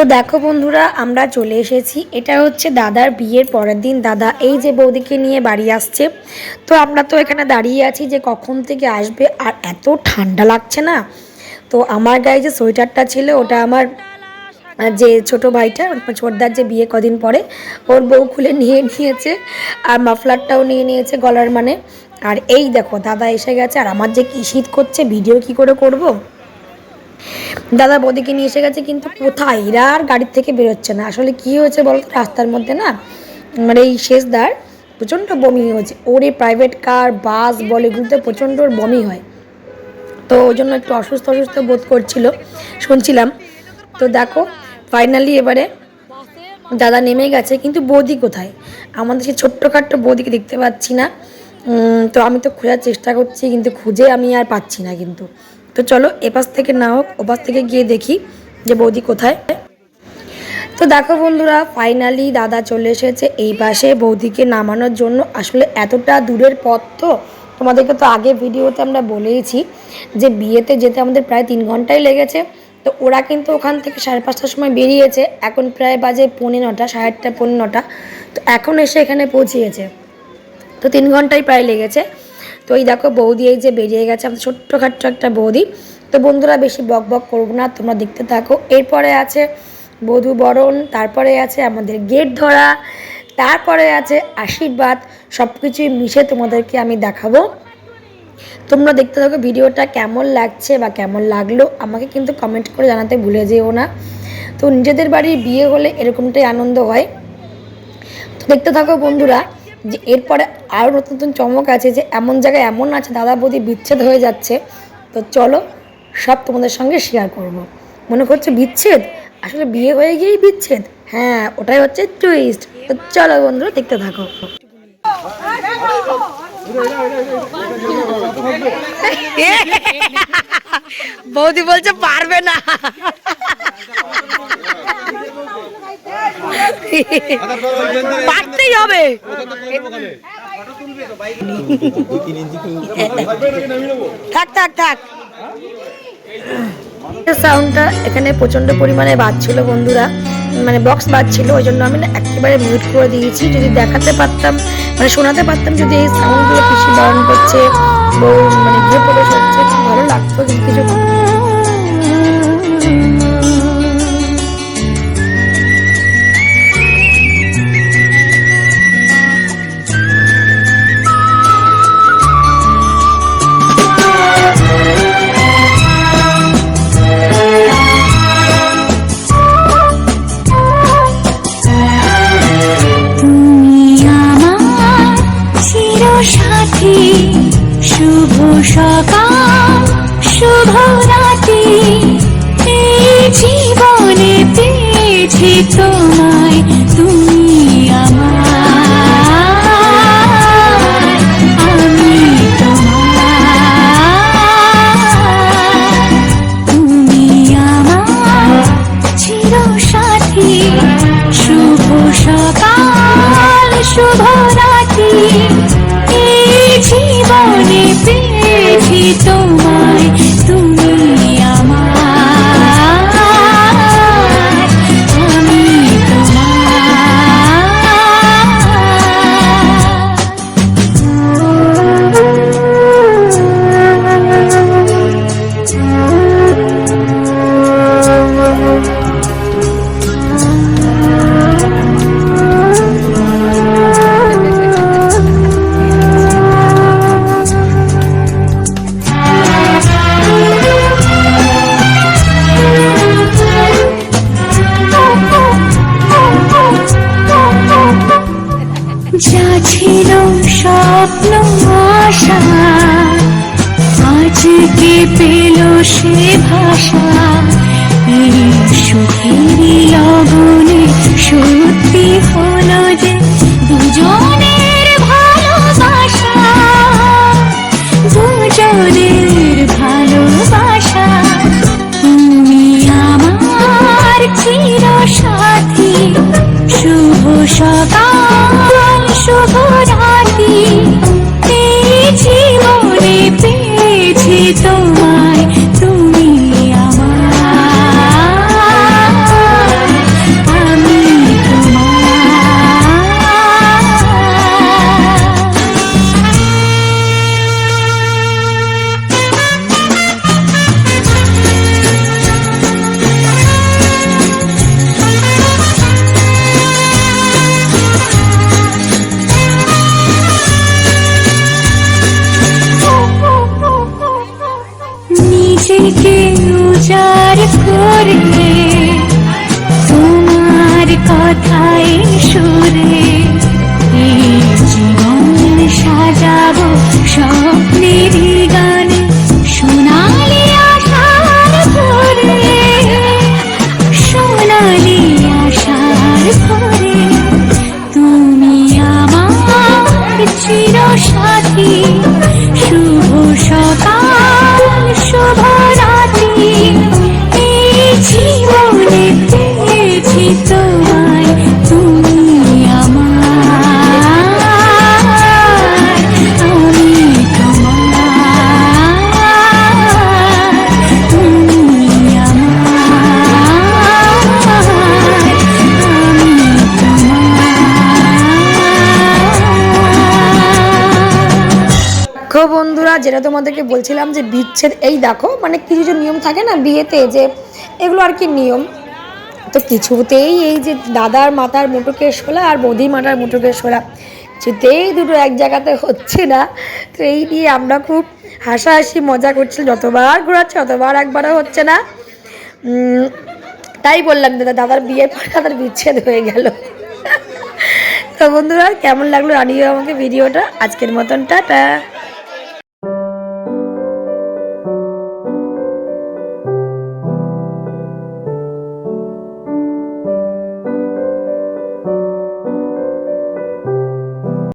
তো দেখো বন্ধুরা, আমরা চলে এসেছি। এটা হচ্ছে দাদার বিয়ের পরের দিন। দাদা এই যে বৌদিকে নিয়ে বাড়ি আসছে। তো আমরা তো এখানে দাঁড়িয়ে আছি যে কখন থেকে আসবে, আর এত ঠান্ডা লাগছে না। তো আমার গায়ে যে সোয়েটারটা ছিল ওটা আমার যে ছোট ভাইটা, ছোটদার যে বিয়ে কদিন পরে, ওর বউ খুলে নিয়ে নিয়েছে, আর মাফলারটাও নিয়ে নিয়েছে গলার মানে। আর এই দেখো দাদা এসে গেছে, আর আমার যে কি শীত করছে, ভিডিও কি করে করব। দাদা বৌদিকে নিয়ে এসে গেছে, কিন্তু কোথায় এরা আর গাড়ির থেকে বেরোচ্ছে না। আসলে কি হয়েছে বলতো, রাস্তার মধ্যে না মানে এই শেষদার প্রচণ্ড বমি হয়েছে। ওর এই প্রাইভেট কার বাস বলে এগুলোতে প্রচণ্ড ওর বমি হয়। তো ওই জন্য একটু অসুস্থ বোধ করছিল শুনছিলাম। তো দেখো ফাইনালি এবারে দাদা নেমে গেছে, কিন্তু বৌদি কোথায়? আমাদের সেই ছোট্টখাট্ট বৌদিকে দেখতে পাচ্ছি না। তো আমি তো খোঁজার চেষ্টা করছি, কিন্তু খুঁজে আমি আর পাচ্ছি না কিন্তু। তো চলো এপাশ থেকে না হোক ওপাশ থেকে গিয়ে দেখি যে বৌদি কোথায়। তো দেখো বন্ধুরা, ফাইনালি দাদা চলে এসেছে এই পাশে বৌদিকে নামানোর জন্য। আসলে এতটা দূরের পথ, তো তোমাদেরকে তো আগে ভিডিওতে আমরা বলেইছি যে বিয়েতে যেতে আমাদের প্রায় 3 ঘন্টাই লেগেছে। তো ওরা কিন্তু ওখান থেকে 5:30টার সময় বেরিয়েছে, এখন প্রায় বাজে 9:45, 8:30, 9:45। তো এখন এসে এখানে পৌঁছিয়েছে, তো 3 ঘন্টাই প্রায় লেগেছে। তো এই দেখো বৌদি এই যে বেরিয়ে গেছে, আমাদের ছোট্টখাট্ট একটা বৌদি। তো বন্ধুরা বেশি বক বক করবো না, তোমরা দেখতে থাকো। এরপরে আছে বধূ বরণ, তারপরে আছে আমাদের গেট ধরা, তারপরে আছে আশীর্বাদ। সব কিছুই মিশে তোমাদেরকে আমি দেখাবো। তোমরা দেখতে থাকো ভিডিওটা। কেমন লাগছে বা কেমন লাগলো আমাকে কিন্তু কমেন্ট করে জানাতে ভুলে যেও না। তো নিজেদের বাড়ির বিয়ে হলে এরকমটাই আনন্দ হয়। তো দেখতে থাকো বন্ধুরা, যে এরপরে আরও নতুন নতুন চমক আছে, যে এমন জায়গায় এমন আছে দাদা বৌদি বিচ্ছেদ হয়ে যাচ্ছে। তো চলো সব তোমাদের সঙ্গে শেয়ার করব। মনে করছে বিচ্ছেদ, আসলে বিয়ে হয়ে গিয়েই বিচ্ছেদ। হ্যাঁ, ওটাই হচ্ছে টুইস্ট। তো চলো বন্ধুরা দেখতে থাকো। বৌদি বলছে পারবে না, পারতেই হবে। থাক থাক থাক। সাউন্ডটা এখানে প্রচন্ড পরিমাণে বাজছিল বন্ধুরা, মানে বক্স বাজছিল, ওই জন্য আমি না একেবারে মিউট করে দিয়েছি। যদি দেখাতে পারতাম, মানে শোনাতে পারতাম যদি এই সাউন্ডগুলো পিসি বরণ করছে, মানে গৃহ প্রবেশ হচ্ছে, খুব ভালো লাগতো। কিন্তু কিছু শুভ সকাল শুভ রাতি, এই জীবনে পেয়েছি তোমায়, তুমি আমার, আমি তোমার, তুমি আমার চির সাথী। শুভ সকাল শুভ রাতি, জীবনে পেয়েছি তোমায়, তুমি আমার, আমি যা ছিল স্বপ্ন আশা, আজকে পেল সে ভাষা। এই সুখেরই লগনে সত্যি হলো যে দুজনের ভালোবাসা, দুজনের ভালোবাসা। তুমি আমার চির সাথী, শুভ সকাল শুভ রাতি, এই জীবনে পেয়েছি তোমায়, তুমি আমার। পৃথিবীকে উজাড় করে তোমার কথায় সুরে এই জীবন সাজাবো স্বপ্নের গানে সোনালি আশার ভরে সোনালি আশার ভরে তুমি আমার চিরসাথী শুভ সকাল শুভ রাত্রি এই জীবনে পেয়েছি তোমায় তুমি আমার আমি তোমার তুমি আমার আমি দেখো বন্ধুরা, যেটা তোমাদেরকে বলছিলাম যে বিচ্ছেদ, এই দেখো মানে কিছু কিছু নিয়ম থাকে না বিয়েতে, যে এগুলো আর কি নিয়ম। তো কিছুতেই এই যে দাদার মাথার মুটুকে শোলা আর বৌদির মাথার মুটুকে শোলা কিছুতেই দুটো এক জায়গাতে হচ্ছে না। তো এই নিয়ে আমরা খুব হাসাহাসি মজা করছি, যতবার ঘোরাচ্ছে ততবার একবারও হচ্ছে না। তাই বললাম দাদার বিয়ের পর দাদার বিচ্ছেদ হয়ে গেল। তো বন্ধুরা, কেমন লাগলো জানিও আমাকে ভিডিওটা। আজকের মতন টাটা।